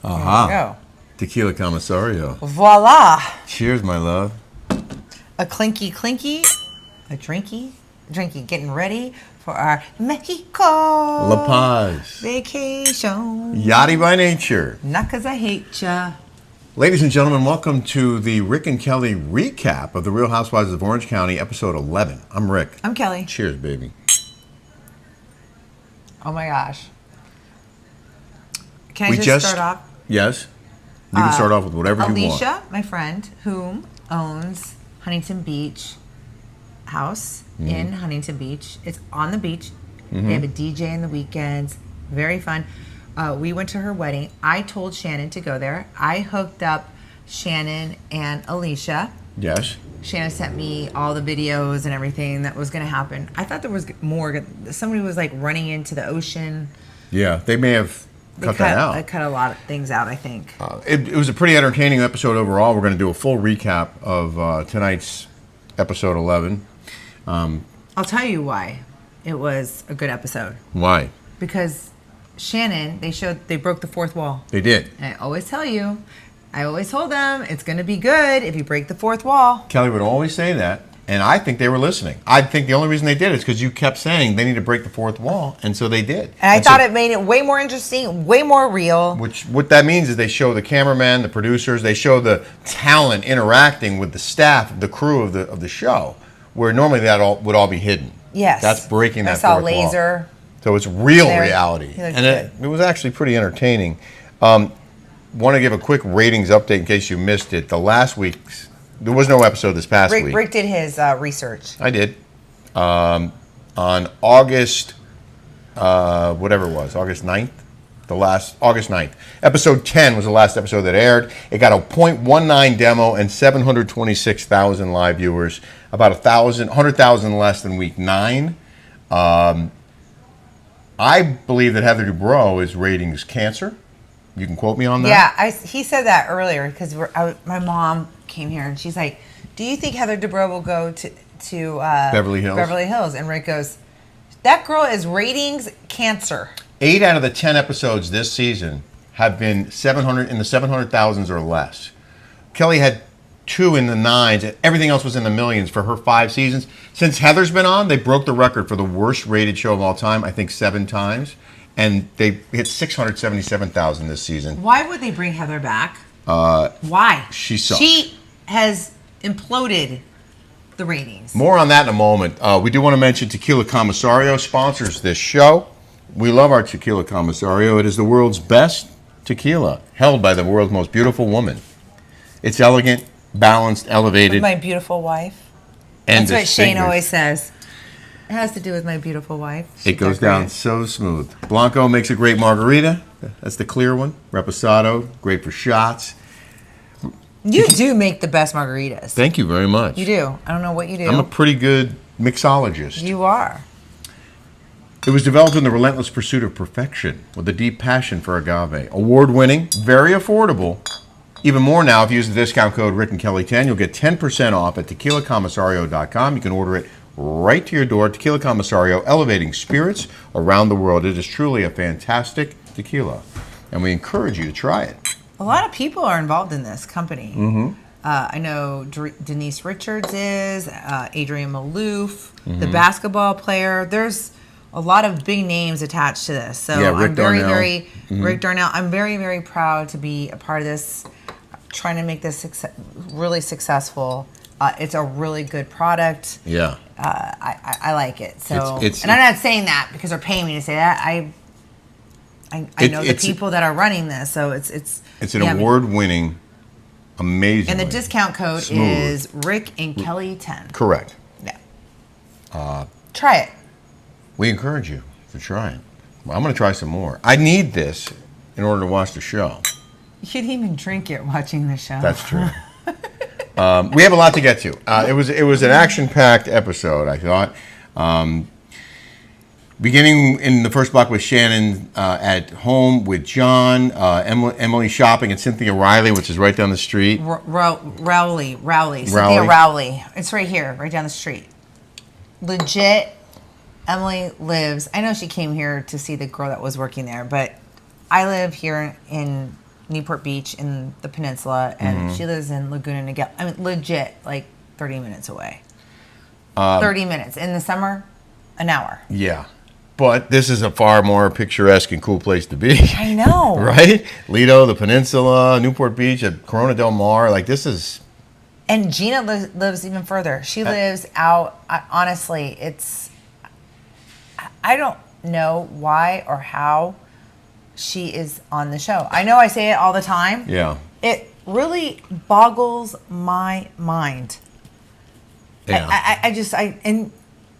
Aha. Tequila Commissario. Voila. Cheers, my love. A clinky, a drinky, getting ready for our Mexico La Paz. vacation. Yachty by nature. Not because I hate ya. Ladies and gentlemen, welcome to the Rick and Kelly recap of The Real Housewives of Orange County, episode 11. I'm Rick. I'm Kelly. Cheers, baby. Oh my gosh. Can I just start off? Yes. You can start off with whatever you want. Alicia, my friend, whom owns Huntington Beach House in Huntington Beach. It's on the beach. They have a DJ in the weekends. Very fun. We went to her wedding. I told Shannon to go there. I hooked up Shannon and Alicia. Yes. Shannon sent me all the videos and everything that was going to happen. I thought there was more. Somebody was like running into the ocean. Yeah, they may have cut that out. They cut a lot of things out, I think. It was a pretty entertaining episode overall. We're going to do a full recap of tonight's episode 11. I'll tell you why it was a good episode. Why? Because Shannon, they broke the fourth wall. They did. And I always told them it's going to be good if you break the fourth wall. Kelly would always say that, and I think they were listening. I think the only reason they did is because you kept saying they need to break the fourth wall, and so they did. And I thought it made it way more interesting, way more real. What that means is they show the cameraman, the producers, they show the talent interacting with the staff, the crew of the show, where normally that would all be hidden. Yes. That's breaking that I fourth saw laser. wall. So it's real reality. And it was actually pretty entertaining. Want to give a quick ratings update in case you missed it. The last week's, there was no episode this past week. Rick did his research. I did. On August, whatever it was, August 9th? August 9th. Episode 10 was the last episode that aired. It got a .19 demo and 726,000 live viewers. About 100,000 less than week 9. I believe that Heather Dubrow is ratings cancer. You can quote me on that. Yeah, he said that earlier because my mom came here and she's like, "Do you think Heather Dubrow will go to Beverly Hills?" Beverly Hills, and Rick goes, "That girl is ratings cancer." 8 out of the 10 episodes this season have been in the 700,000s or less. Kelly had 2 in the 9s, and everything else was in the millions for her 5 seasons. Since Heather's been on, they broke the record for the worst rated show of all time, I think 7 times. And they hit 677,000 this season. Why would they bring Heather back? Why? She sucks. She has imploded the ratings. More on that in a moment. We do want to mention Tequila Commissario sponsors this show. We love our Tequila Commissario. It is the world's best tequila, held by the world's most beautiful woman. It's elegant, balanced, elevated. With my beautiful wife. And that's what Shane always says. It has to do with my beautiful wife. It goes down so smooth. Blanco makes a great margarita. That's the clear one. Reposado, great for shots. You do make the best margaritas. Thank you very much. You do. I don't know what you do. I'm a pretty good mixologist. You are. It was developed in the relentless pursuit of perfection with a deep passion for agave. Award-winning, very affordable. Even more now, if you use the discount code Rick and Kelly 10, you'll get 10% off at tequilacommissario.com. You can order it right to your door. Tequila Commissario, elevating spirits around the world. It is truly a fantastic tequila, and we encourage you to try it. A lot of people are involved in this company. Mm-hmm. I know Denise Richards is, Adrienne Maloof, the basketball player. There's a lot of big names attached to this. So yeah, Rick Darnell. I'm very, very proud to be a part of this, trying to make this really successful. It's a really good product. Yeah. I like it. So, and I'm not saying that because they're paying me to say that. I know the people that are running this, so it's an award-winning, amazing. And the discount code is Rick and Kelly 10. Correct. Yeah. Try it. We encourage you to try it. Well, I'm going to try some more. I need this in order to watch the show. You could even drink it watching the show. That's true. We have a lot to get to. It was an action-packed episode, I thought. Beginning in the first block with Shannon at home with John, Emily shopping at Cynthia Riley, which is right down the street. Rowley. Cynthia Rowley. It's right here, right down the street. Legit, Emily lives, I know she came here to see the girl that was working there, but I live here in Newport Beach in the peninsula, and she lives in Laguna Niguel. I mean, legit, like 30 minutes away. 30 minutes. In the summer, an hour. Yeah. But this is a far more picturesque and cool place to be. I know. Right? Lido, the peninsula, Newport Beach, at Corona del Mar. Like, this is... And Gina lives even further. She lives out... honestly, it's... I don't know why or how she is on the show. I know I say it all the time. Yeah. It really boggles my mind. Yeah. And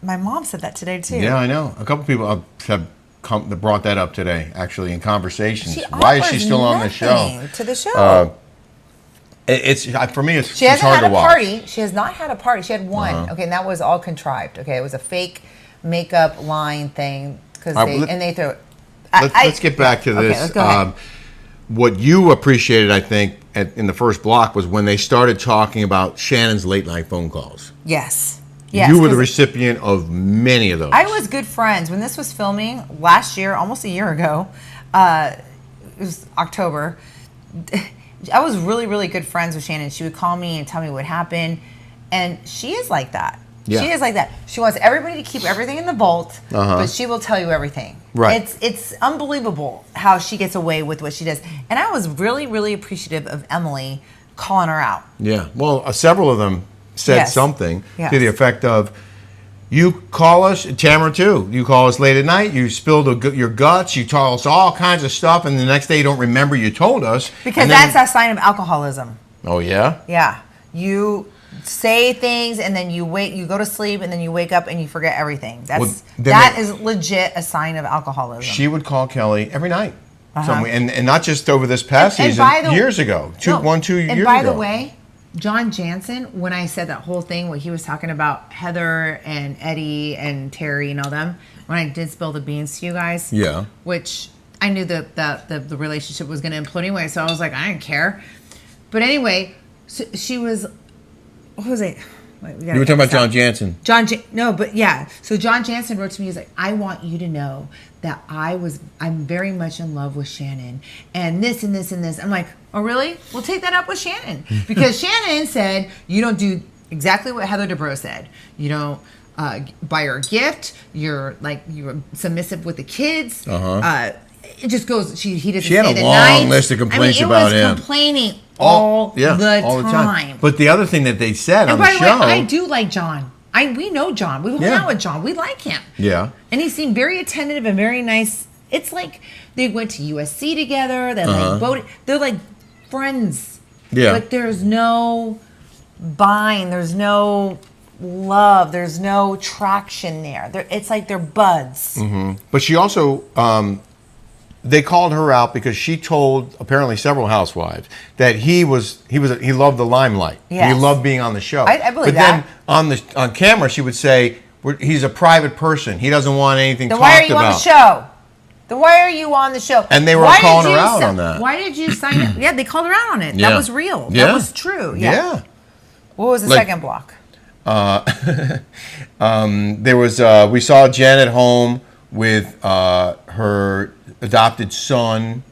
my mom said that today too. Yeah, I know. A couple people have brought that up today, actually, in conversations. She Why is she still on the show? To the show. It's for me. It's she hasn't hard had to a watch. party. She has not had a party. She had one. Okay, and that was all contrived. Okay, it was a fake makeup line thing because they threw it. Let's get back to this. Okay, let's go ahead. What you appreciated, I think, in the first block was when they started talking about Shannon's late night phone calls. Yes. Yes. You were the recipient of many of those. I was good friends when this was filming last year, almost a year ago. It was October. I was really, really good friends with Shannon. She would call me and tell me what happened, and she is like that. Yeah. She is like that. She wants everybody to keep everything in the vault, but she will tell you everything. Right. It's unbelievable how she gets away with what she does. And I was really, really appreciative of Emily calling her out. Yeah. Well, several of them said something Yes. to the effect of, you call us, Tamara too, you call us late at night, you spilled your guts, you tell us all kinds of stuff, and the next day you don't remember you told us. Because that's a sign of alcoholism. Oh, yeah? Yeah. You say things and then you go to sleep and then you wake up and you forget everything. That is legit a sign of alcoholism. She would call Kelly every night. And not just over this past season, years ago. 2 years ago. And by the way, John Jansen, when I said that whole thing where he was talking about Heather and Eddie and Terry and all them, when I did spill the beans to you guys, which I knew that the relationship was going to implode anyway, so I was like, I didn't care. But anyway, so she was, what was it? Wait, you were talking about John Jansen. So John Jansen wrote to me, he's like, I want you to know that I'm very much in love with Shannon and this and this and this. I'm like, oh really? We'll take that up with Shannon. Because Shannon said, you don't do exactly what Heather Dubrow said. You don't buy her a gift. You're submissive with the kids. It just goes, he doesn't She had say a the long nights. list of complaints about him. It was complaining all the time. But the other thing that they said on the show. By the way, I do like John. We know John. We hung out with John. We like him. Yeah. And he seemed very attentive and very nice. It's like they went to USC together. They voted. They're like friends. Yeah. But there's no bind. There's no love. There's no traction there. It's like they're buds. Mm-hmm. But she also, they called her out because she told apparently several housewives that he loved the limelight. Yes. He loved being on the show. I believe that. But then on camera she would say he's a private person. He doesn't want anything talked about. Why are you on the show? Then why are you on the show? And they were calling her out on that. Why did you sign up? Yeah, they called her out on it. Yeah. That was real. Yeah. That was true. Yeah. What was the second block? There was we saw Jen at home with her adopted son.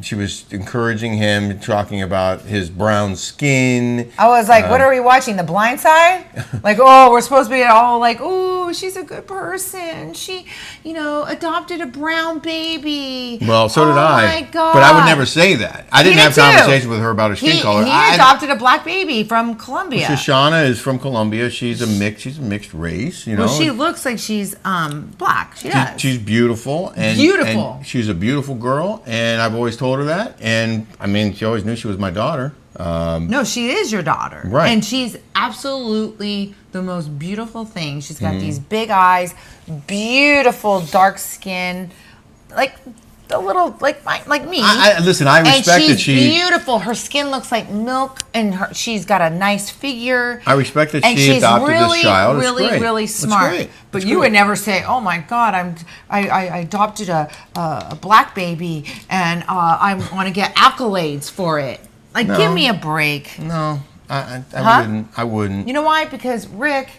She was encouraging him, talking about his brown skin. I was like, what are we watching? The Blind Side? Like, oh, we're supposed to be all like, oh, she's a good person. She, adopted a brown baby. Well, so did I. Oh, my God. But I would never say that. I didn't have conversations with her about her skin color. He adopted a black baby from Colombia. Shoshana is from Colombia. She's a mixed race, Well, she looks like she's black. She does. She's beautiful. And she's a beautiful girl, and I've always told her that. And, she always knew she was my daughter. No, she is your daughter. Right. And she's absolutely the most beautiful thing. She's got these big eyes, beautiful dark skin, like a little, like me. Listen, I respect that she's beautiful. Her skin looks like milk, and she's got a nice figure. I respect that she adopted this child. And she's really, really smart. Great. But you would never say, "Oh my God, I adopted a black baby, and I want to get accolades for it." Like, give me a break. No, I wouldn't. You know why? Because Rick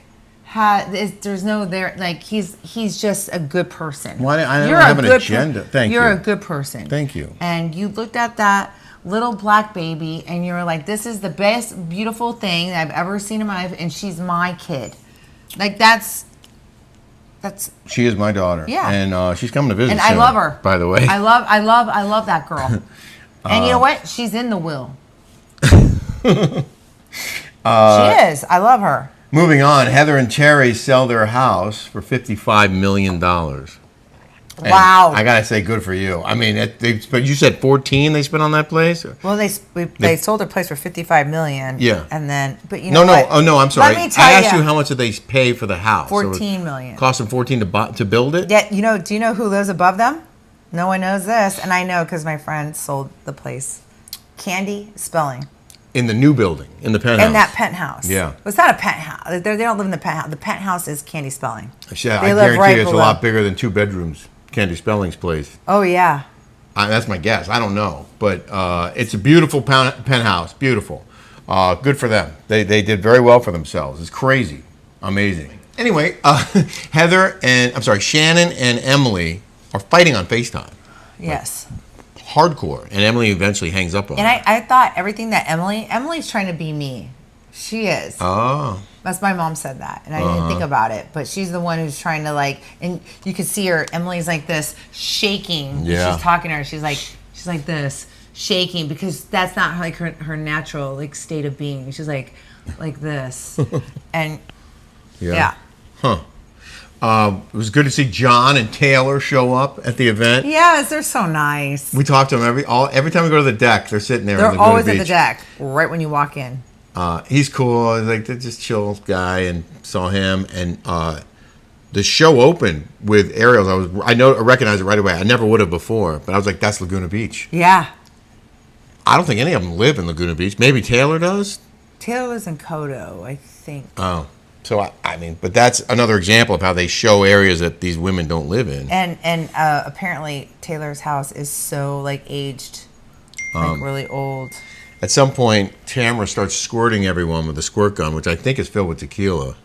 there's no there like he's just a good person. Why I don't have an agenda. Thank you. You're a good person. Thank you. And you looked at that little black baby and you were like, this is the best beautiful thing that I've ever seen in my life, and she's my kid. Like that's she is my daughter. Yeah. And she's coming to visit. And soon, I love her. By the way. I love that girl. And you know what? She's in the will. She is. I love her. Moving on, Heather and Terry sell their house for $55 million. Wow. I gotta say, good for you. I mean, but you said 14 they spent on that place. Well, they sold their place for $55 million. Yeah. And then, but you know what? Oh no, I'm sorry. Let me tell I asked you how much did they pay for the house? $14 million. Cost them 14 to build it. Yeah. Do you know who lives above them? No one knows this, and I know because my friend sold the place. Candy Spelling. In the new building, in the penthouse. In that penthouse. Yeah. Well, it's not a penthouse. They don't live in the penthouse. The penthouse is Candy Spelling. Yeah, I guarantee it's a lot bigger than 2 bedrooms. Candy Spelling's place. Oh, yeah. That's my guess. I don't know. But it's a beautiful penthouse. Beautiful. Good for them. They did very well for themselves. It's crazy. Amazing. Anyway, Shannon and Emily are fighting on FaceTime. Yes. Hardcore. And Emily eventually hangs up on her. And I thought everything that Emily's trying to be me. She is. Oh. That's my mom said that, and I didn't think about it. But she's the one who's trying to and you can see her. Emily's like this, shaking. Yeah. She's talking to her. She's like this, shaking because that's not her natural state of being. She's like this, and yeah. Huh. It was good to see John and Taylor show up at the event. Yes, they're so nice. We talk to them every time we go to the deck. They're sitting there. They're always at the deck, right when you walk in. He's cool. They're just chill guy, and saw him. And the show opened with aerials. I recognized it right away. I never would have before, but I was like, that's Laguna Beach. Yeah. I don't think any of them live in Laguna Beach. Maybe Taylor does. Taylor lives in Codo, I think. Oh. So, I mean, but that's another example of how they show areas that these women don't live in. And apparently Taylor's house is so, aged, really old. At some point, Tamara starts squirting everyone with a squirt gun, which I think is filled with tequila.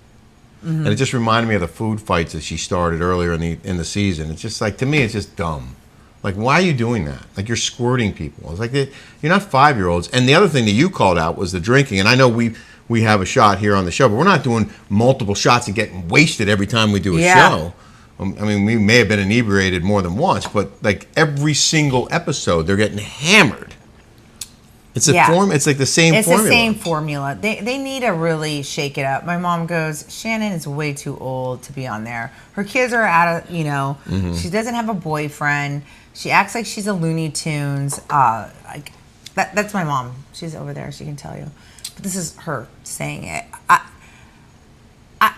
Mm-hmm. And it just reminded me of the food fights that she started earlier in the season. It's just to me, it's just dumb. Why are you doing that? You're squirting people. It's you're not 5-year-olds. And the other thing that you called out was the drinking. And I know we have a shot here on the show, but we're not doing multiple shots and getting wasted every time we do a show. I mean, we may have been inebriated more than once, but every single episode, they're getting hammered. It's It's like the same formula. It's the same formula. They need to really shake it up. My mom goes, Shannon is way too old to be on there. Her kids are out of, Mm-hmm. She doesn't have a boyfriend. She acts like she's a Looney Tunes. That's my mom. She's over there. She can tell you. But this is her saying it.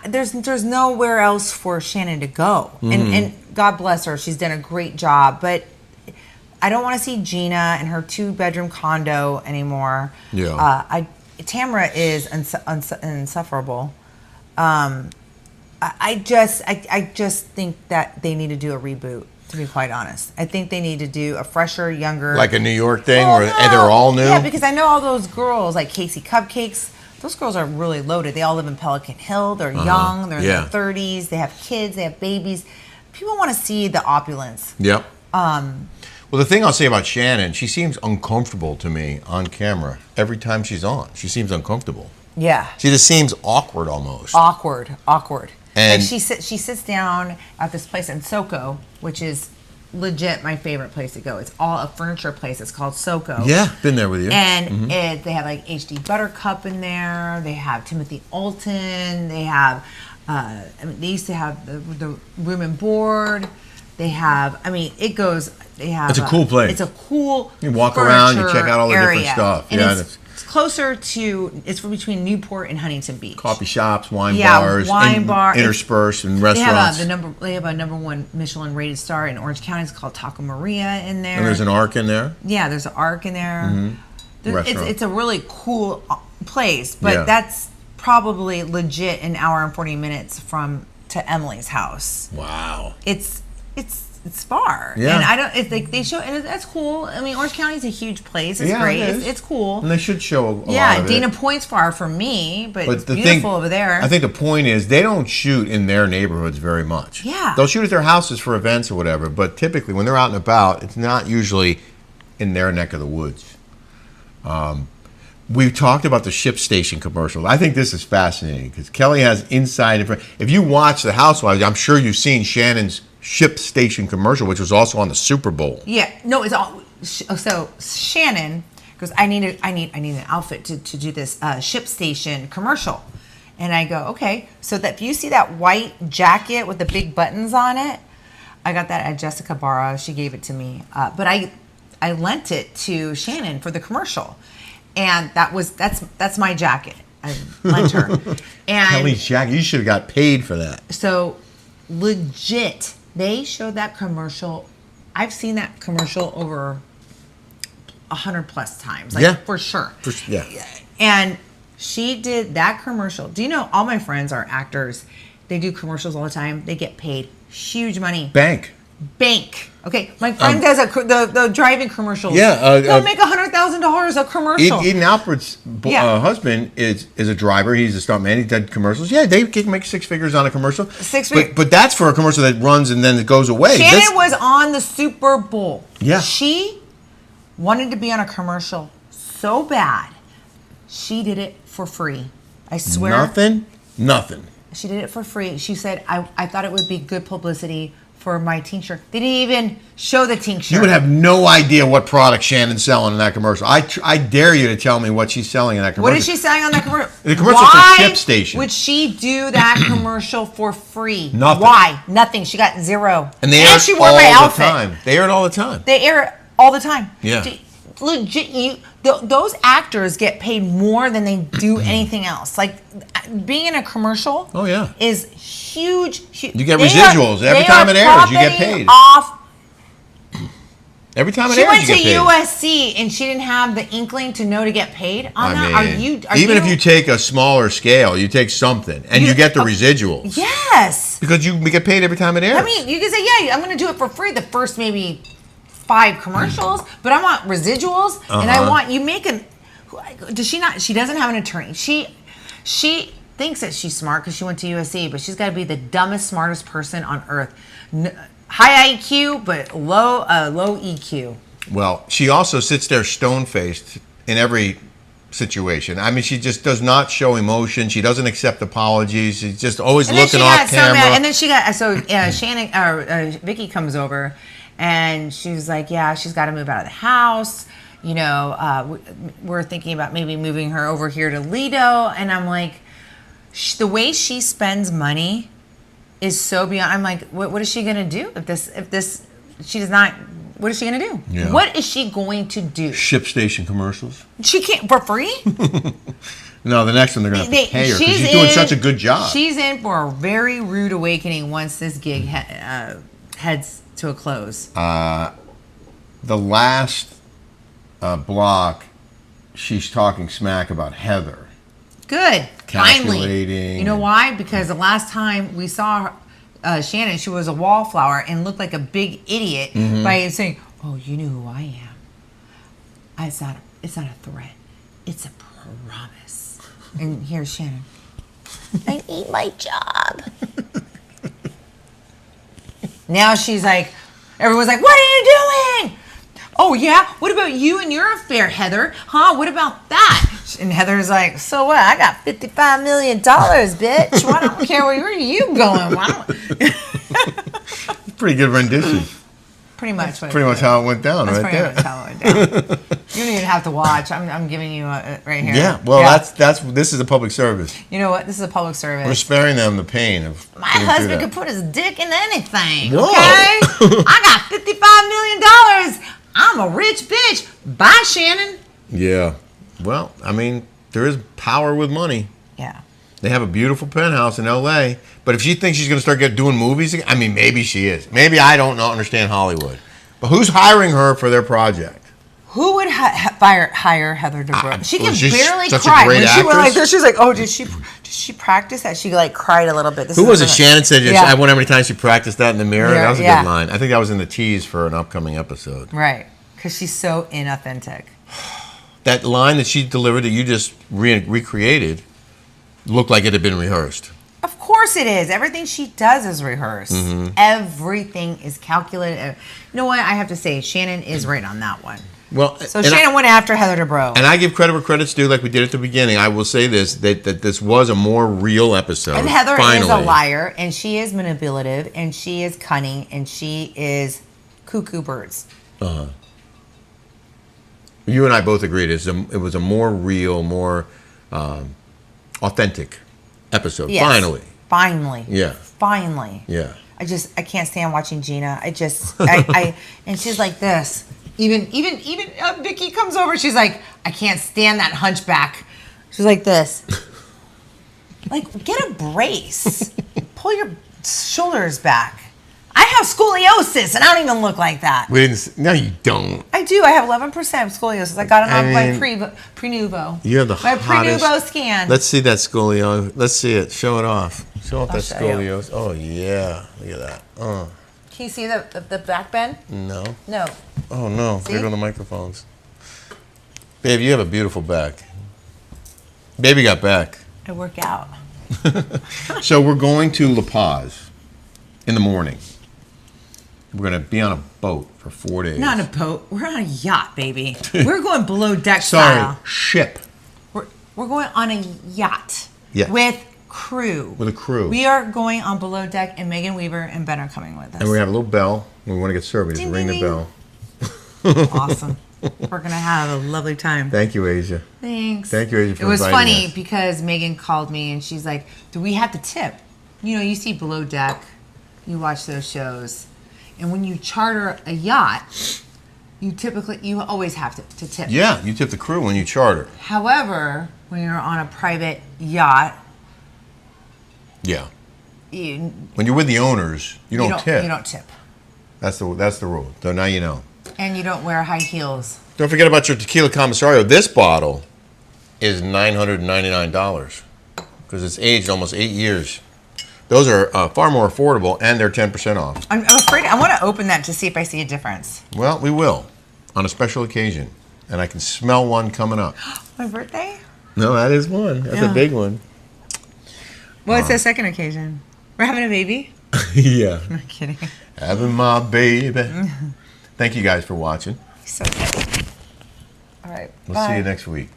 There's nowhere else for Shannon to go. Mm-hmm. And God bless her. She's done a great job. But I don't want to see Gina in her 2-bedroom condo anymore. Yeah. Tamara is insufferable. I just think that they need to do a reboot, to be quite honest. I think they need to do a fresher, younger... Like a New York thing where they're all new? Yeah, because I know all those girls, like Casey Cupcakes, those girls are really loaded. They all live in Pelican Hill. They're young. They're in their 30s. They have kids. They have babies. People want to see the opulence. Yep. Well, the thing I'll say about Shannon, she seems uncomfortable to me on camera every time she's on. She seems uncomfortable. Yeah. She just seems awkward almost. Awkward. And she sits down at this place in SoCo, which is legit my favorite place to go. It's all a furniture place. It's called SoCo. Yeah, been there with you. And they have HD Buttercup in there. They have Timothy Alton. They have, they used to have the room and board. They have, it goes, they have. It's a cool place. It's a cool You walk around, you check out all the different stuff. And it's closer to, it's between Newport and Huntington Beach. Coffee shops, wine bars, interspersed and restaurants. They have a #1 Michelin rated star in Orange County. It's called Taco Maria in there. And there's an Arc in there? Yeah, there's an Arc in there. Mm-hmm. It's a really cool place, but that's probably legit an hour and 40 minutes to Emily's house. Wow. It's It's far. Yeah. And I don't. It's like they show, and that's cool. I mean, Orange County is a huge place. It's great. It's cool. And they should show a lot of it. Dana Point's far from me, but it's the beautiful over there. I think the point is they don't shoot in their neighborhoods very much. Yeah. They'll shoot at their houses for events or whatever, but typically when they're out and about, it's not usually in their neck of the woods. We've talked about the Ship Station commercial. I think this is fascinating because Kelly has inside information. If you watch The Housewives, I'm sure you've seen Shannon's Ship Station commercial, which was also on the Super Bowl. Yeah, no, it's all. So Shannon goes, I need an outfit to do this Ship Station commercial, and I go, okay. So that if you see that white jacket with the big buttons on it, I got that at Jessica Barra. She gave it to me, but I lent it to Shannon for the commercial, and that's my jacket. I lent her. And Kelly's jacket. You should have got paid for that. So legit. They showed that commercial. I've seen that commercial over 100+ times. Like, for sure. Yeah. And she did that commercial. Do you know all my friends are actors? They do commercials all the time. They get paid huge money. Bank. Okay, my friend does the driving commercials. Yeah, they'll make $100,000 a commercial. Eden Alpert's husband is a driver. He's a stuntman. He did commercials. Yeah, they can make 6 figures on a commercial. 6 figures. But that's for a commercial that runs and then it goes away. Shannon was on the Super Bowl. Yeah. She wanted to be on a commercial so bad. She did it for free. I swear. Nothing. She did it for free. She said, I thought it would be good publicity for my tincture. They didn't even show the tincture. You would have no idea what product Shannon's selling in that commercial. I dare you to tell me what she's selling in that commercial. What is she selling on that commercial? The commercial for Ship Station. Would she do that commercial for free? Nothing. Why? Nothing. She got zero. And they air it she wore all my the outfit. time. They air it all the time. They air it all the time. Yeah. Legit, those actors get paid more than they do anything else. Like being in a commercial. Oh yeah. Is huge. You get residuals every time it airs. You get paid. Every time it airs, you get paid. She went to USC and she didn't have the inkling to know to get paid on that. Even if you take a smaller scale, you take something and you get the residuals. Yes. Because you get paid every time it airs. I mean, you can say, yeah, I'm going to do it for free the first maybe 5 commercials, but I want residuals and I want you making. Does she not? She doesn't have an attorney. She thinks that she's smart because she went to USC, but she's got to be the dumbest, smartest person on earth. High IQ, but low EQ. Well, she also sits there stone-faced in every situation. I mean, she just does not show emotion. She doesn't accept apologies. She's just always looking off camera. And then she got Shannon. Vicky comes over, and she's like, "Yeah, she's got to move out of the house. You know, we're thinking about maybe moving her over here to Lido." And I'm like, the way she spends money is so beyond. I'm like, what is she gonna do if this she does not? What is she gonna do? Yeah. What is she going to do? Ship Station commercials. She can't for free. No, the next one they're gonna have to pay her because she's doing such a good job. She's in for a very rude awakening once this gig heads to a close. The last block, she's talking smack about Heather. Good. Calculating. Finally. You know why? Because the last time we saw Shannon, she was a wallflower and looked like a big idiot by saying, "Oh, you knew who I am." It's not a threat. It's a promise. And here's Shannon. I need my job. Now she's like, everyone's like, "What are you doing?" "Oh yeah, what about you and your affair, Heather? Huh? What about that?" And Heather's like, "So what? I got $55 million, bitch. Well, I don't care where you going." Pretty good rendition. Pretty much. Pretty much how it went down, right there. That's how it went down. You don't even have to watch. I'm giving you right here. Yeah. Well, this is a public service. You know what? This is a public service. We're sparing them the pain of. My husband could put his dick in anything. Whoa. Okay. I got $55 million. I'm a rich bitch. Bye, Shannon. Yeah. Well, I mean, there is power with money. Yeah. They have a beautiful penthouse in L.A., but if she thinks she's going to start doing movies again, I mean, maybe she is. Maybe I don't understand Hollywood. But who's hiring her for their project? Who would hire Heather Dubrow? She can barely such cry. a great When she went like actress. this, she was like, "Oh, did she practice that? She like cried a little bit. Who was it? Shannon said, I wonder how many times she practiced that in the mirror. Yeah, That was a good line. I think that was in the tease for an upcoming episode. Right. Because she's so inauthentic. That line that she delivered that you just recreated looked like it had been rehearsed. Of course it is. Everything she does is rehearsed. Everything is calculated. You know what? I have to say, Shannon is right on that one. Well, so Shannon went after Heather Dubrow. And I give credit where credit's due, like we did at the beginning. I will say this, that this was a more real episode. And Heather is a liar, and she is manipulative, and she is cunning, and she is cuckoo birds. You and I both agreed it was a more real, more authentic episode. Yes. Finally. Yeah. Finally. Yeah. I can't stand watching Gina. And she's like this. Even Vicky comes over. She's like, I can't stand that hunchback. She's like this. Like, get a brace. Pull your shoulders back. I have scoliosis, and I don't even look like that. No, you don't. I do. I have 11% scoliosis. I got it on my pre-nuvo. You have the my pre-nuvo scan. Let's see that scoliosis. Let's see it. Show it off. Show off that scoliosis. Oh, yeah. Look at that. Can you see the back bend? No. No. Oh, no. Get it on the microphones. Babe, you have a beautiful back. Baby got back. I work out. So we're going to La Paz in the morning. We're going to be on a boat for 4 days. Not on a boat. We're on a yacht, baby. We're going below deck style. Ship. We're going on a yacht. Yeah. With crew. With a crew. We are going on below deck, and Megan Weaver and Ben are coming with us. And we have a little bell. We want to get served. We just ring the bell. Awesome. We're going to have a lovely time. Thank you, Asia. Thanks. Thank you, Asia, for inviting us. It was funny because Megan called me, and she's like, do we have to tip? You know, you see Below Deck. You watch those shows. And when you charter a yacht, you always have to tip. Yeah, you tip the crew when you charter. However, when you're on a private yacht, when you're with the owners, you don't tip. You don't tip. That's the rule. So now you know. And you don't wear high heels. Don't forget about your tequila commissario. This bottle is $999 because it's aged almost 8 years. Those are far more affordable, and they're 10% off. I'm afraid I want to open that to see if I see a difference. Well, we will on a special occasion, and I can smell one coming up. My birthday? No, that is one. That's a big one. Well, it's the second occasion. We're having a baby? Yeah. I'm not kidding. Having my baby. Thank you guys for watching. So good. All right. We'll see you next week.